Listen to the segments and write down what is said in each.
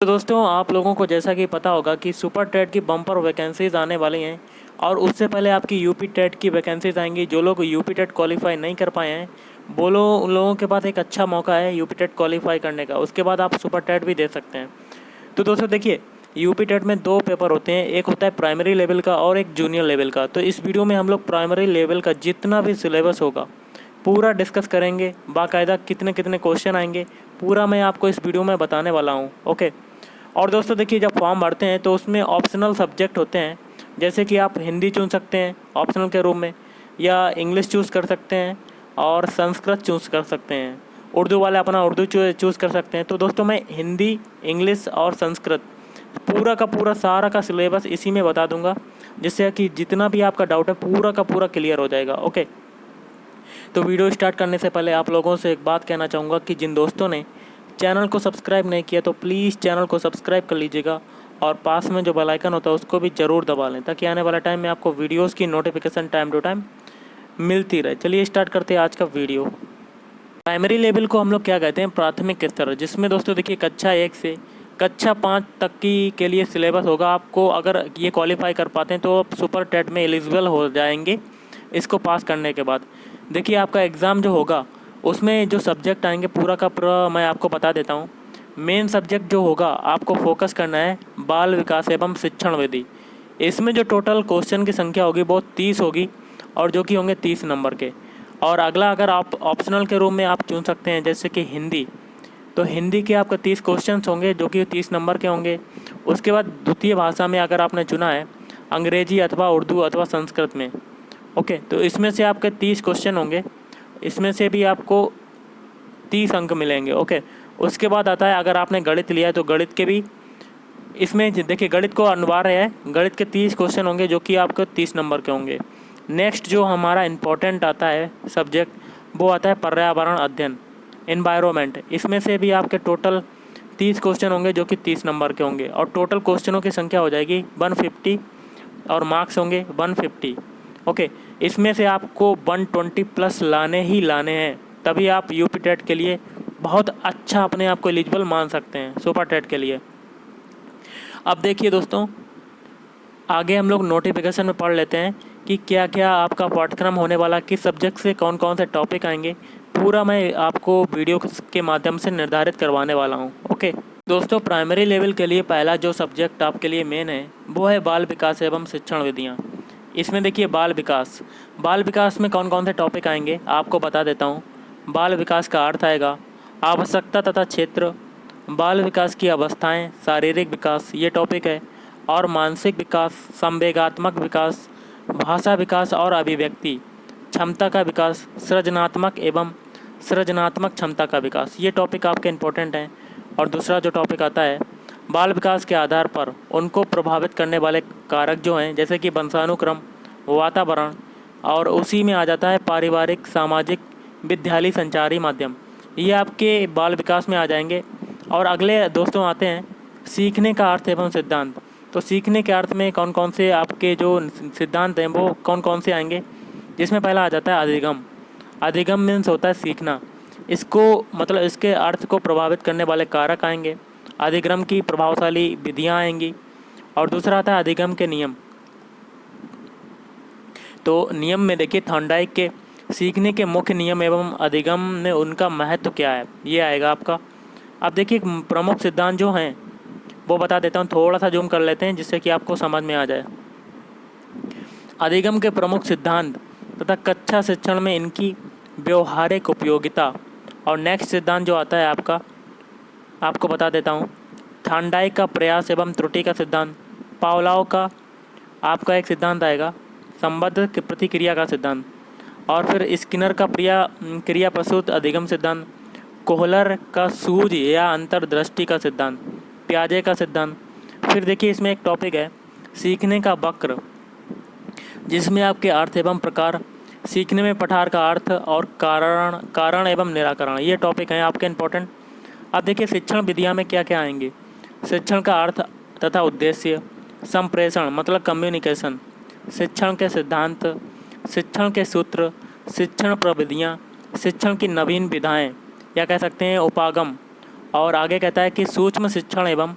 तो दोस्तों आप लोगों को जैसा कि पता होगा कि सुपर टेट की बम्पर वैकेंसीज आने वाली हैं और उससे पहले आपकी यूपी टेट की वैकेंसीज आएंगी। जो लोग यूपी टेट क्वालिफाई नहीं कर पाए हैं बोलो उन लोगों के पास एक अच्छा मौका है यूपी टेट क्वालिफाई करने का। उसके बाद आप सुपर टेट भी दे सकते हैं। तो दोस्तों देखिए, यूपी टेट में दो पेपर होते हैं, एक होता है प्राइमरी लेवल का और एक जूनियर लेवल का। तो इस वीडियो में हम लोग प्राइमरी लेवल का जितना भी सिलेबस होगा पूरा डिस्कस करेंगे, बाकायदा कितने कितने क्वेश्चन आएंगे पूरा मैं आपको इस वीडियो में बताने वाला हूँ। ओके। और दोस्तों देखिए, जब फॉर्म भरते हैं तो उसमें ऑप्शनल सब्जेक्ट होते हैं, जैसे कि आप हिंदी चुन सकते हैं ऑप्शनल के रूप में, या इंग्लिश चूज़ कर सकते हैं और संस्कृत चूज़ कर सकते हैं। उर्दू वाले अपना उर्दू चूज़ कर सकते हैं। तो दोस्तों मैं हिंदी, इंग्लिश और संस्कृत पूरा का पूरा सारा का सिलेबस इसी में बता दूंगा, जिससे कि जितना भी आपका डाउट है पूरा का पूरा क्लियर हो जाएगा। ओके। तो वीडियो स्टार्ट करने से पहले आप लोगों से एक बात कहना चाहूँगा कि जिन दोस्तों ने चैनल को सब्सक्राइब नहीं किया तो प्लीज़ चैनल को सब्सक्राइब कर लीजिएगा और पास में जो बेल आइकन होता है उसको भी ज़रूर दबा लें, ताकि आने वाला टाइम में आपको वीडियोस की नोटिफिकेशन टाइम टू टाइम मिलती रहे। चलिए स्टार्ट करते हैं आज का वीडियो। प्राइमरी लेवल को हम लोग क्या कहते हैं, प्राथमिक स्तर, जिसमें दोस्तों देखिए कक्षा 1 से कक्षा 5 तक की के लिए सिलेबस होगा। आपको अगर ये क्वालिफाई कर पाते हैं तो आप सुपर टेट में एलिजिबल हो जाएंगे। इसको पास करने के बाद देखिए आपका एग्ज़ाम जो होगा उसमें जो सब्जेक्ट आएंगे पूरा का पूरा मैं आपको बता देता हूँ। मेन सब्जेक्ट जो होगा आपको फोकस करना है बाल विकास एवं शिक्षण विधि। इसमें जो टोटल क्वेश्चन की संख्या होगी वो 30 होगी और जो कि होंगे 30 नंबर के। और अगला अगर आप ऑप्शनल के रूप में आप चुन सकते हैं जैसे कि हिंदी, तो हिंदी के आपका 30 क्वेश्चन होंगे जो कि 30 नंबर के होंगे। उसके बाद द्वितीय भाषा में अगर आपने चुना है अंग्रेजी अथवा उर्दू अथवा संस्कृत में, ओके, तो इसमें से आपके 30 क्वेश्चन होंगे, इसमें से भी आपको 30 अंक मिलेंगे। ओके। उसके बाद आता है अगर आपने गणित लिया है तो गणित के भी इसमें देखिए गणित को अनिवार्य है, गणित के 30 क्वेश्चन होंगे जो कि आपको 30 नंबर के होंगे। नेक्स्ट जो हमारा इम्पोर्टेंट आता है सब्जेक्ट वो आता है पर्यावरण अध्ययन, एनवायरनमेंट। इसमें से भी आपके टोटल 30 क्वेश्चन होंगे जो कि 30 नंबर के होंगे और टोटल क्वेश्चनों की संख्या हो जाएगी 150 और मार्क्स होंगे 150। ओके। इसमें से आपको 120 प्लस लाने ही लाने हैं, तभी आप यूपी टेट के लिए बहुत अच्छा अपने आप को एलिजिबल मान सकते हैं सुपर टेट के लिए। अब देखिए दोस्तों, आगे हम लोग नोटिफिकेशन में पढ़ लेते हैं कि क्या क्या आपका पाठ्यक्रम होने वाला, किस सब्जेक्ट से कौन कौन से टॉपिक आएंगे, पूरा मैं आपको वीडियो के माध्यम से निर्धारित करवाने वाला हूँ। ओके दोस्तों, प्राइमरी लेवल के लिए पहला जो सब्जेक्ट आपके लिए मेन है वो है बाल विकास एवं शिक्षण विधियाँ। इसमें देखिए बाल विकास में कौन कौन से टॉपिक आएंगे आपको बता देता हूँ। बाल विकास का अर्थ आएगा आवश्यकता तथा क्षेत्र, बाल विकास की अवस्थाएं, शारीरिक विकास ये टॉपिक है, और मानसिक विकास, संवेगात्मक विकास, भाषा विकास और अभिव्यक्ति क्षमता का विकास, सृजनात्मक क्षमता का विकास, ये टॉपिक आपके इम्पोर्टेंट हैं। और दूसरा जो टॉपिक आता है बाल विकास के आधार पर उनको प्रभावित करने वाले कारक जो हैं, जैसे कि वंशानुक्रम, वातावरण, और उसी में आ जाता है पारिवारिक, सामाजिक, विद्यालय संचारी माध्यम, ये आपके बाल विकास में आ जाएंगे। और अगले दोस्तों आते हैं सीखने का अर्थ एवं सिद्धांत। तो सीखने के अर्थ में कौन कौन से आपके जो सिद्धांत हैं वो कौन कौन से आएंगे, जिसमें पहला आ जाता है अधिगम। अधिगम मीन्स होता है सीखना, इसको मतलब इसके अर्थ को प्रभावित करने वाले कारक आएंगे, अधिगम की प्रभावशाली विधियाँ आएंगी। और दूसरा आता है अधिगम के नियम। तो नियम में देखिए थॉर्नडाइक के सीखने के मुख्य नियम एवं अधिगम में उनका महत्व क्या है, ये आएगा आपका। अब देखिए प्रमुख सिद्धांत जो हैं वो बता देता हूँ, थोड़ा सा जूम कर लेते हैं जिससे कि आपको समझ में आ जाए। अधिगम के प्रमुख सिद्धांत तथा कक्षा शिक्षण में इनकी व्यवहारिक उपयोगिता। और नेक्स्ट सिद्धांत जो आता है आपको बता देता हूँ, थॉर्नडाइक का प्रयास एवं त्रुटि का सिद्धांत, पावलोव का आपका एक सिद्धांत आएगा संबद्ध प्रतिक्रिया का सिद्धांत, और फिर स्किनर का क्रिया प्रसूत अधिगम सिद्धांत, कोहलर का सूझ या अंतर्दृष्टि का सिद्धांत, प्याजे का सिद्धांत। फिर देखिए इसमें एक टॉपिक है सीखने का वक्र, जिसमें आपके अर्थ एवं प्रकार, सीखने में पठार का अर्थ और कारण एवं निराकरण, ये टॉपिक हैं आपके इम्पोर्टेंट। अब देखिए शिक्षण विधियाँ में क्या क्या आएंगे, शिक्षण का अर्थ तथा उद्देश्य, संप्रेषण मतलब कम्युनिकेशन, शिक्षण के सिद्धांत, शिक्षण के सूत्र, शिक्षण प्रविधियाँ, शिक्षण की नवीन विधाएँ या कह सकते हैं उपागम। और आगे कहता है कि सूक्ष्म शिक्षण एवं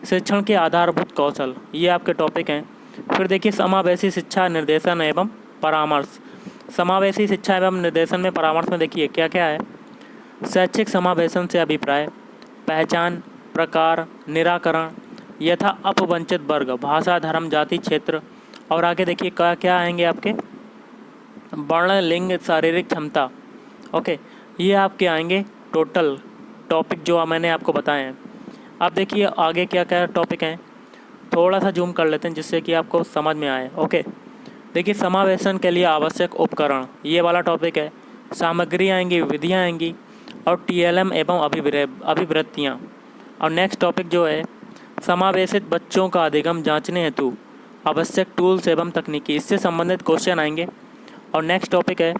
शिक्षण के आधारभूत कौशल, ये आपके टॉपिक हैं। फिर देखिए समावेशी शिक्षा निर्देशन एवं परामर्श। समावेशी शिक्षा एवं निर्देशन में परामर्श में देखिए क्या क्या है। शैक्षिक समावेशन से अभिप्राय, पहचान, प्रकार, निराकरण यथा अपवंचित वर्ग, भाषा, धर्म, जाति, क्षेत्र। और आगे देखिए क्या क्या आएंगे आपके, वर्ण, लिंग, शारीरिक क्षमता। ओके, ये आपके आएंगे टोटल टॉपिक जो मैंने आपको बताए हैं। अब देखिए आगे क्या क्या टॉपिक हैं, थोड़ा सा जूम कर लेते हैं जिससे कि आपको समझ में आए। ओके, देखिए समावेशन के लिए आवश्यक उपकरण, ये वाला टॉपिक है। सामग्री आएंगी, विधियाँ आएंगी और टीएलएम एवं अभिवृत्तियाँ। और नेक्स्ट टॉपिक जो है, समावेशित बच्चों का अधिगम जांचने हेतु आवश्यक टूल्स एवं तकनीकी, इससे संबंधित क्वेश्चन आएंगे। और नेक्स्ट टॉपिक है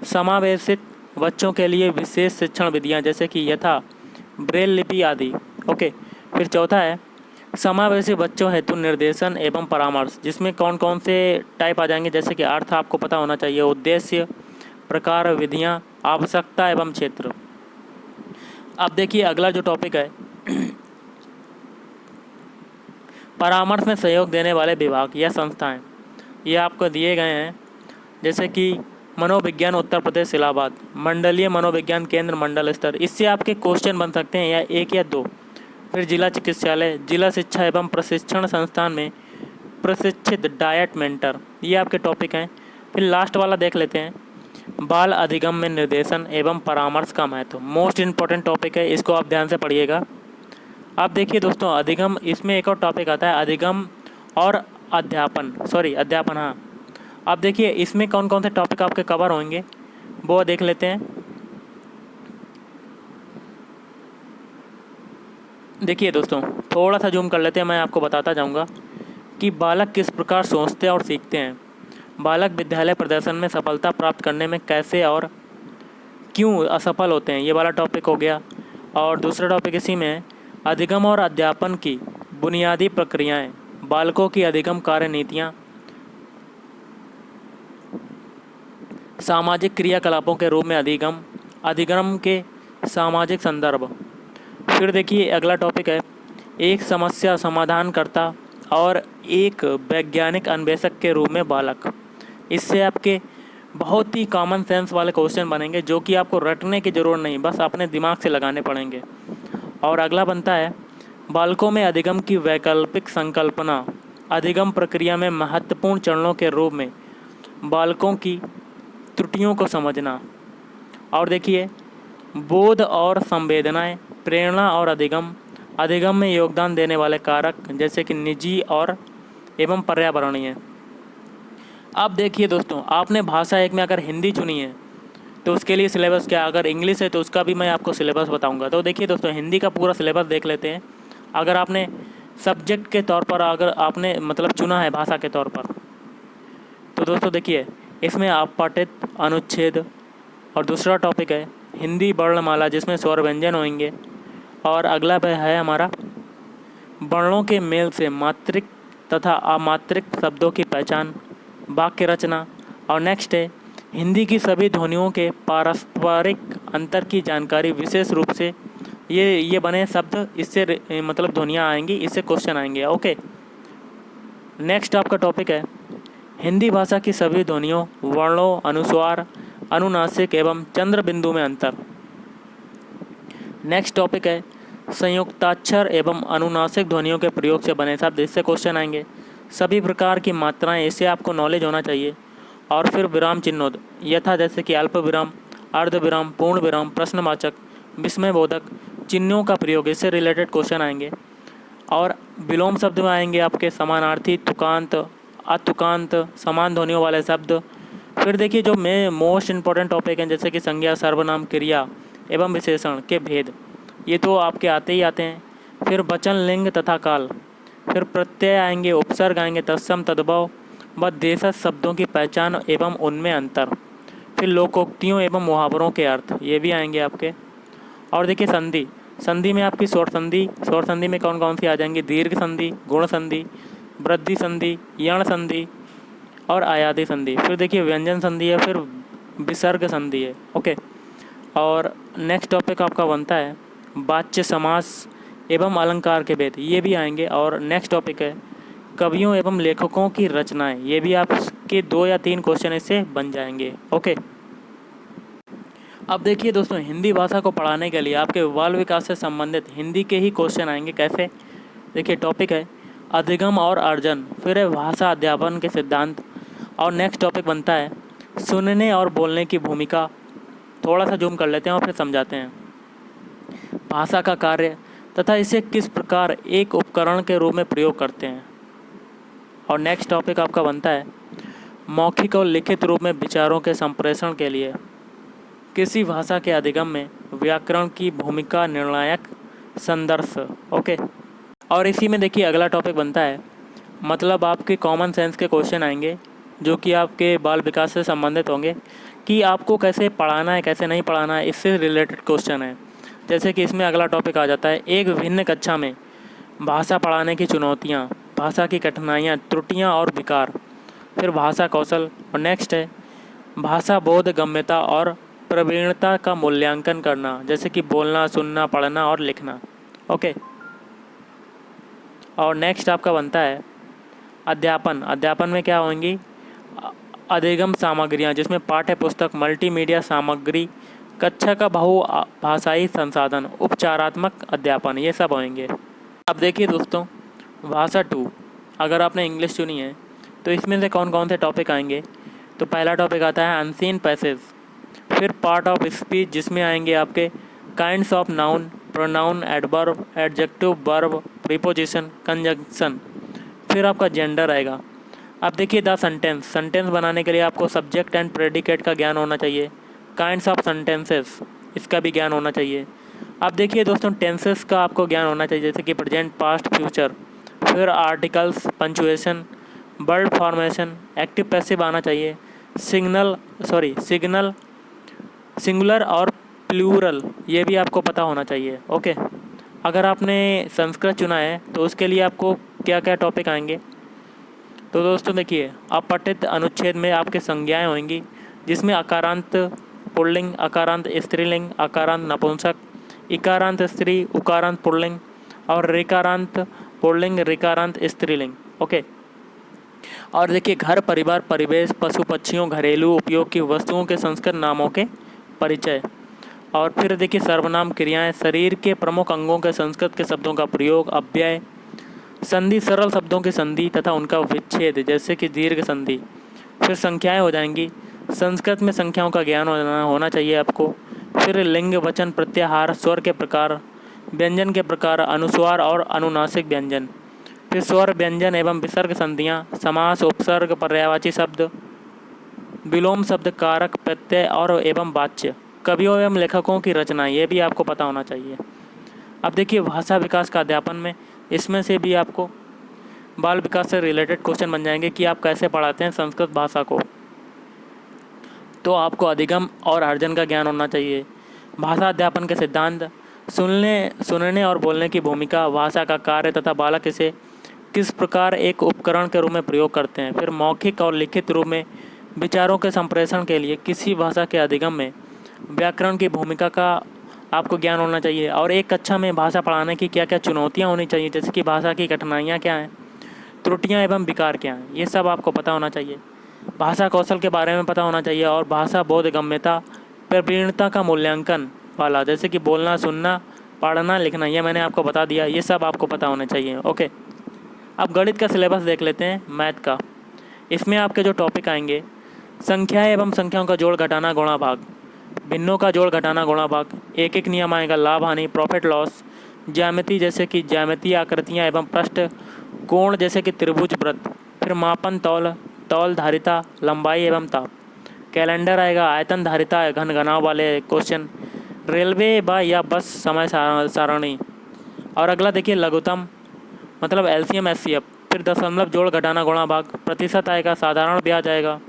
समावेशित बच्चों के लिए विशेष शिक्षण विधियाँ जैसे कि यथा ब्रेल लिपि आदि। ओके, फिर चौथा है समावेशी बच्चों हेतु निर्देशन एवं परामर्श, जिसमें कौन कौन से टाइप आ जाएंगे, जैसे कि अर्थ आपको पता होना चाहिए, उद्देश्य, प्रकार, विधियाँ, आवश्यकता एवं क्षेत्र। अब देखिए अगला जो टॉपिक है परामर्श में सहयोग देने वाले विभाग या संस्थाएं, ये आपको दिए गए हैं। जैसे कि मनोविज्ञान उत्तर प्रदेश इलाहाबाद, मंडलीय मनोविज्ञान केंद्र मंडल स्तर, इससे आपके क्वेश्चन बन सकते हैं या एक या दो। फिर जिला चिकित्सालय, जिला शिक्षा एवं प्रशिक्षण संस्थान में प्रशिक्षित डायट मेंटर, ये आपके टॉपिक हैं। फिर लास्ट वाला देख लेते हैं, बाल अधिगम में निर्देशन एवं परामर्श का महत्व, मोस्ट इम्पॉर्टेंट टॉपिक है, इसको आप ध्यान से पढ़िएगा। अब देखिए दोस्तों अधिगम, इसमें एक और टॉपिक आता है अधिगम और अध्यापन हाँ। अब देखिए इसमें कौन कौन से टॉपिक आपके कवर होंगे वो देख लेते हैं। देखिए दोस्तों थोड़ा सा जूम कर लेते हैं, मैं आपको बताता जाऊंगा कि बालक किस प्रकार सोचते और सीखते हैं, बालक विद्यालय प्रदर्शन में सफलता प्राप्त करने में कैसे और क्यों असफल होते हैं, ये वाला टॉपिक हो गया। और दूसरा टॉपिक इसी में है अधिगम और अध्यापन की बुनियादी प्रक्रियाएं, बालकों की अधिगम कार्य नीतियाँ, सामाजिक क्रियाकलापों के रूप में अधिगम के सामाजिक संदर्भ। फिर देखिए अगला टॉपिक है एक समस्या समाधानकर्ता और एक वैज्ञानिक अन्वेषक के रूप में बालक, इससे आपके बहुत ही कॉमन सेंस वाले क्वेश्चन बनेंगे जो कि आपको रटने की ज़रूरत नहीं, बस अपने दिमाग से लगाने पड़ेंगे। और अगला बनता है बालकों में अधिगम की वैकल्पिक संकल्पना, अधिगम प्रक्रिया में महत्वपूर्ण चरणों के रूप में बालकों की त्रुटियों को समझना। और देखिए बोध और संवेदनाएं, प्रेरणा और अधिगम में योगदान देने वाले कारक जैसे कि निजी और एवं पर्यावरणीय। अब देखिए दोस्तों आपने भाषा एक में अगर हिंदी चुनी है तो उसके लिए सिलेबस क्या, अगर इंग्लिश है तो उसका भी मैं आपको सिलेबस बताऊंगा। तो देखिए दोस्तों हिंदी का पूरा सिलेबस देख लेते हैं। अगर आपने सब्जेक्ट के तौर पर अगर आपने मतलब चुना है भाषा के तौर पर, तो दोस्तों देखिए इसमें आप पाठित अनुच्छेद, और दूसरा टॉपिक है हिंदी वर्णमाला जिसमें स्वर व्यंजन होंगे। और अगला है हमारा वर्णों के मेल से मात्रिक तथा अमात्रिक शब्दों की पहचान, वाक्य रचना। और नेक्स्ट है हिंदी की सभी ध्वनियों के पारस्परिक अंतर की जानकारी, विशेष रूप से ये बने शब्द, इससे मतलब ध्वनियाँ आएंगी, इससे क्वेश्चन आएंगे। ओके, नेक्स्ट आपका टॉपिक है हिंदी भाषा की सभी ध्वनियों, वर्णों, अनुस्वार, अनुनासिक एवं चंद्र बिंदु में अंतर। नेक्स्ट टॉपिक है संयुक्ताक्षर एवं अनुनासिक ध्वनियों के प्रयोग से बने शब्द, इससे क्वेश्चन आएंगे। सभी प्रकार की मात्राएं, इससे आपको नॉलेज होना चाहिए। और फिर विराम चिन्हों यथा जैसे कि अल्प विराम, अर्ध विराम, पूर्ण विराम, प्रश्नवाचक, विस्मयबोधक चिन्हों का प्रयोग, इससे रिलेटेड क्वेश्चन आएंगे। और विलोम शब्द में आएंगे आपके समानार्थी, तुकांत, अतुकांत, समान ध्वनियों वाले शब्द। फिर देखिए जो में मोस्ट इम्पॉर्टेंट टॉपिक हैं जैसे कि संज्ञा, सर्वनाम, क्रिया एवं विशेषण के भेद, ये तो आपके आते ही आते हैं। फिर वचन, लिंग तथा काल, फिर प्रत्यय आएंगे, उपसर्ग आएंगे, तत्सम, तद्भव व देशज शब्दों की पहचान एवं उनमें अंतर। फिर लोकोक्तियों एवं मुहावरों के अर्थ, ये भी आएंगे आपके। और देखिए संधि में आपकी स्वर संधि में कौन कौन सी आ जाएंगी, दीर्घ संधि, गुण संधि, वृद्धि संधि, यण संधि और आयाति संधि। फिर देखिए व्यंजन संधि है, फिर विसर्ग संधि है। ओके, और नेक्स्ट टॉपिक आपका बनता है वाच्य समास एवं अलंकार के भेद, ये भी आएंगे। और नेक्स्ट टॉपिक है कवियों एवं लेखकों की रचनाएं, ये भी आपके 2 या 3 क्वेश्चन इससे बन जाएंगे। ओके, अब देखिए दोस्तों, हिंदी भाषा को पढ़ाने के लिए आपके बाल विकास से संबंधित हिंदी के ही क्वेश्चन आएंगे। कैसे? देखिए, टॉपिक है अधिगम और अर्जन, फिर है भाषा अध्यापन के सिद्धांत, और नेक्स्ट टॉपिक बनता है सुनने और बोलने की भूमिका। थोड़ा सा जूम कर लेते हैं और फिर समझाते हैं। भाषा का कार्य तथा इसे किस प्रकार एक उपकरण के रूप में प्रयोग करते हैं। और नेक्स्ट टॉपिक आपका बनता है मौखिक और लिखित रूप में विचारों के संप्रेषण के लिए किसी भाषा के अधिगम में व्याकरण की भूमिका निर्णायक संदर्भ। ओके, और इसी में देखिए अगला टॉपिक बनता है मतलब आपके कॉमन सेंस के क्वेश्चन आएंगे जो कि आपके बाल विकास से संबंधित होंगे कि आपको कैसे पढ़ाना है, कैसे नहीं पढ़ाना है, इससे रिलेटेड क्वेश्चन है। जैसे कि इसमें अगला टॉपिक आ जाता है एक विभिन्न कक्षा में भाषा पढ़ाने की चुनौतियाँ, भाषा की कठिनाइयाँ, त्रुटियाँ और विकार, फिर भाषा कौशल, और नेक्स्ट है भाषा बोध गम्यता और प्रवीणता का मूल्यांकन करना, जैसे कि बोलना, सुनना, पढ़ना और लिखना। ओके, और नेक्स्ट आपका बनता है अध्यापन। अध्यापन में क्या होंगी अधिगम सामग्रियाँ, जिसमें पाठ्य पुस्तक, मल्टीमीडिया सामग्री, कक्षा का बहुभाषाई संसाधन, उपचारात्मक अध्यापन, ये सब होंगे। अब देखिए दोस्तों, भाषा 2 अगर आपने इंग्लिश चुनी है तो इसमें से कौन कौन से टॉपिक आएंगे। तो पहला टॉपिक आता है अनसीन पैसेज, फिर पार्ट ऑफ स्पीच जिसमें आएंगे आपके kinds of noun, pronoun, adverb, adjective, verb, preposition, conjunction, फिर आपका जेंडर आएगा। अब देखिए द सेंटेंस, सेंटेंस बनाने के लिए आपको सब्जेक्ट एंड प्रेडिकेट का ज्ञान होना चाहिए। काइंड्स ऑफ सेंटेंसेस, इसका भी ज्ञान होना चाहिए। अब देखिए दोस्तों, टेंसेस का आपको ज्ञान होना चाहिए, जैसे कि प्रेजेंट, पास्ट, फ्यूचर, फिर articles, punctuation, word formation, active passive आना चाहिए, सिग्नल, सिंगुलर और प्लूरल, ये भी आपको पता होना चाहिए। ओके, अगर आपने संस्कृत चुना है तो उसके लिए आपको क्या क्या टॉपिक आएंगे। तो दोस्तों देखिए, अपठित अनुच्छेद में आपके संज्ञाएं होंगी, जिसमें अकारांत पुल्लिंग, अकारांत स्त्रीलिंग, अकारांत नपुंसक, इकारांत स्त्री, उकारांत पुल्लिंग और रिकारांत पुल्लिंग, रिकारांत स्त्रीलिंग। ओके, और देखिए घर, परिवार, परिवेश, पशु पक्षियों, घरेलू उपयोग की वस्तुओं के संस्कृत नामों के परिचय। और फिर देखिए सर्वनाम क्रियाएं, शरीर के प्रमुख अंगों के संस्कृत के शब्दों का प्रयोग, अव्यय, संधि, सरल शब्दों की संधि तथा उनका विच्छेद, जैसे कि दीर्घ संधि। फिर संख्याएं हो जाएंगी, संस्कृत में संख्याओं का ज्ञान होना चाहिए आपको। फिर लिंग, वचन, प्रत्याहार, स्वर के प्रकार, व्यंजन के प्रकार, अनुस्वार और अनुनासिक व्यंजन, फिर स्वर, व्यंजन एवं विसर्ग संधियाँ, समास, उपसर्ग, पर्यायवाची शब्द, विलोम शब्द, कारक, प्रत्यय और एवं वाच्य, कवियों एवं लेखकों की रचना, ये भी आपको पता होना चाहिए। अब देखिए भाषा विकास का अध्यापन में इसमें से भी आपको बाल विकास से रिलेटेड क्वेश्चन बन जाएंगे कि आप कैसे पढ़ाते हैं संस्कृत भाषा को। तो आपको अधिगम और अर्जन का ज्ञान होना चाहिए, भाषा अध्यापन के सिद्धांत, सुनने और बोलने की भूमिका, भाषा का कार्य तथा बालक इसे किस प्रकार एक उपकरण के रूप में प्रयोग करते हैं, फिर मौखिक और लिखित रूप में विचारों के संप्रेषण के लिए किसी भाषा के अधिगम में व्याकरण की भूमिका का आपको ज्ञान होना चाहिए। और एक कक्षा में भाषा पढ़ाने की क्या क्या चुनौतियाँ होनी चाहिए, जैसे कि भाषा की कठिनाइयाँ क्या हैं, त्रुटियाँ एवं विकार क्या हैं, ये सब आपको पता होना चाहिए। भाषा कौशल के बारे में पता होना चाहिए और भाषा बोधगम्यता, प्रवीणता का मूल्यांकन वाला, जैसे कि बोलना, सुनना, पढ़ना, लिखना, ये मैंने आपको बता दिया, ये सब आपको पता होना चाहिए। ओके, अब गणित का सिलेबस देख लेते हैं, मैथ का। इसमें आपके जो टॉपिक आएंगे संख्याएँ एवं संख्याओं का जोड़, घटाना, गुणा, भाग, भिन्नों का जोड़, घटाना, गुणा, भाग, एक एक नियम आएगा, लाभ हानि, प्रॉफिट लॉस, ज्यामिति जैसे कि ज्यामितीय आकृतियाँ एवं पृष्ठ, कोण जैसे कि त्रिभुज, वृत्त, फिर मापन, तौल, धारिता, लंबाई एवं ताप, कैलेंडर आएगा, आयतन, धारिता, घन, घनाव वाले क्वेश्चन, रेलवे या बस समय सारणी। और अगला देखिए लघुत्तम मतलब एलसीएम, एचसीएफ, फिर दशमलव, जोड़, घटाना, गुणा, भाग, प्रतिशत आएगा, साधारण ब्याज आएगा,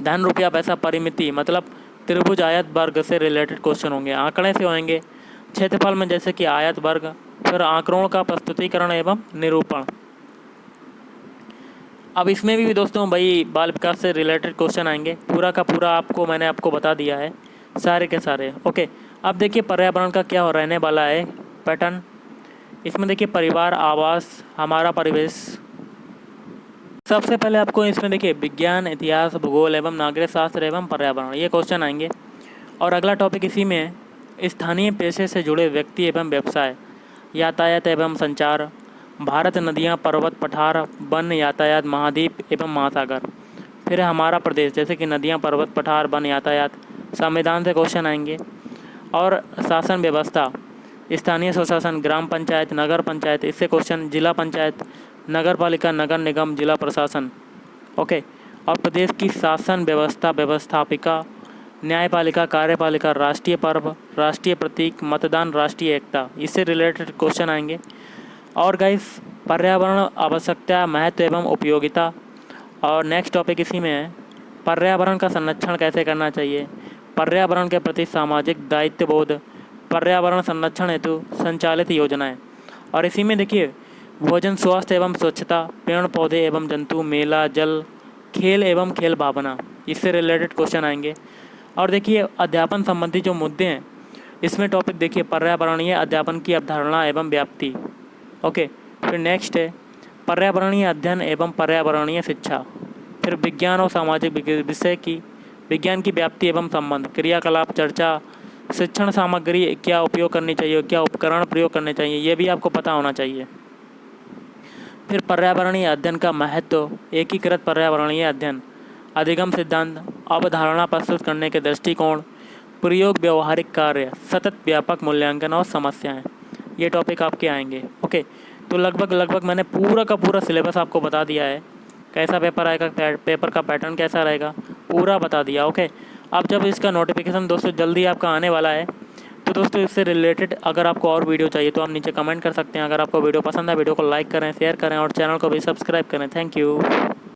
धन, रुपया, पैसा, परिमिति मतलब त्रिभुज, आयत, वर्ग से रिलेटेड क्वेश्चन होंगे, आंकड़े से होंगे, क्षेत्रफल में जैसे कि आयत, वर्ग, फिर आंकड़ों का प्रस्तुतिकरण एवं निरूपण। अब इसमें भी दोस्तों भाई बाल विकास से रिलेटेड क्वेश्चन आएंगे, पूरा का पूरा मैंने आपको बता दिया है सारे के सारे। ओके, अब देखिए पर्यावरण का क्या रहने वाला है पैटर्न। इसमें देखिए परिवार, आवास, हमारा परिवेश। सबसे पहले आपको इसमें देखिए विज्ञान, इतिहास, भूगोल एवं नागरिक शास्त्र एवं पर्यावरण ये क्वेश्चन आएंगे। और अगला टॉपिक इसी में है स्थानीय पेशे से जुड़े व्यक्ति एवं व्यवसाय, यातायात एवं संचार, भारत, नदियाँ, पर्वत, पठार, वन, यातायात, महाद्वीप एवं महासागर। फिर है हमारा प्रदेश, जैसे कि नदियाँ, पर्वत, पठार, वन, यातायात। संविधान से क्वेश्चन आएंगे। और शासन व्यवस्था, स्थानीय स्वशासन, ग्राम पंचायत, नगर पंचायत, इससे क्वेश्चन, जिला पंचायत, नगर पालिका, नगर निगम, जिला प्रशासन। ओके। और प्रदेश की शासन व्यवस्था, व्यवस्थापिका, न्यायपालिका, कार्यपालिका, राष्ट्रीय पर्व, राष्ट्रीय प्रतीक, मतदान, राष्ट्रीय एकता, इससे रिलेटेड क्वेश्चन आएंगे। और गाइस पर्यावरण आवश्यकता, महत्व एवं उपयोगिता। और नेक्स्ट टॉपिक इसी में है पर्यावरण का संरक्षण कैसे करना चाहिए, पर्यावरण के प्रति सामाजिक दायित्वबोध, पर्यावरण संरक्षण हेतु संचालित योजनाएं। और इसी में देखिए भोजन, स्वास्थ्य एवं स्वच्छता, पेड़ पौधे एवं जंतु, मेला, जल, खेल एवं खेल भावना, इससे रिलेटेड क्वेश्चन आएंगे। और देखिए अध्यापन संबंधी जो मुद्दे हैं इसमें टॉपिक देखिए पर्यावरणीय अध्यापन की अवधारणा एवं व्याप्ति। ओके। फिर नेक्स्ट है पर्यावरणीय अध्ययन एवं पर्यावरणीय शिक्षा। फिर विज्ञान और सामाजिक विषय की, विज्ञान की व्याप्ति एवं संबंध, क्रियाकलाप, चर्चा, शिक्षण सामग्री क्या उपयोग करनी चाहिए, क्या उपकरण प्रयोग करने चाहिए, ये भी आपको पता होना चाहिए। फिर पर्यावरणीय अध्ययन का महत्व, एकीकृत पर्यावरणीय अध्ययन, अधिगम सिद्धांत, अवधारणा प्रस्तुत करने के दृष्टिकोण, प्रयोग, व्यवहारिक कार्य, सतत व्यापक मूल्यांकन और समस्याएं, ये टॉपिक आपके आएंगे। ओके। तो लगभग मैंने पूरा का पूरा सिलेबस आपको बता दिया है, कैसा पेपर आएगा, पेपर का पैटर्न कैसा रहेगा, पूरा बता दिया। ओके। अब जब इसका नोटिफिकेशन दोस्तों जल्दी आपका आने वाला है, तो दोस्तों इससे रिलेटेड अगर आपको और वीडियो चाहिए तो आप नीचे कमेंट कर सकते हैं। अगर आपको वीडियो पसंद है, वीडियो को लाइक करें, शेयर करें और चैनल को भी सब्सक्राइब करें। Thank you.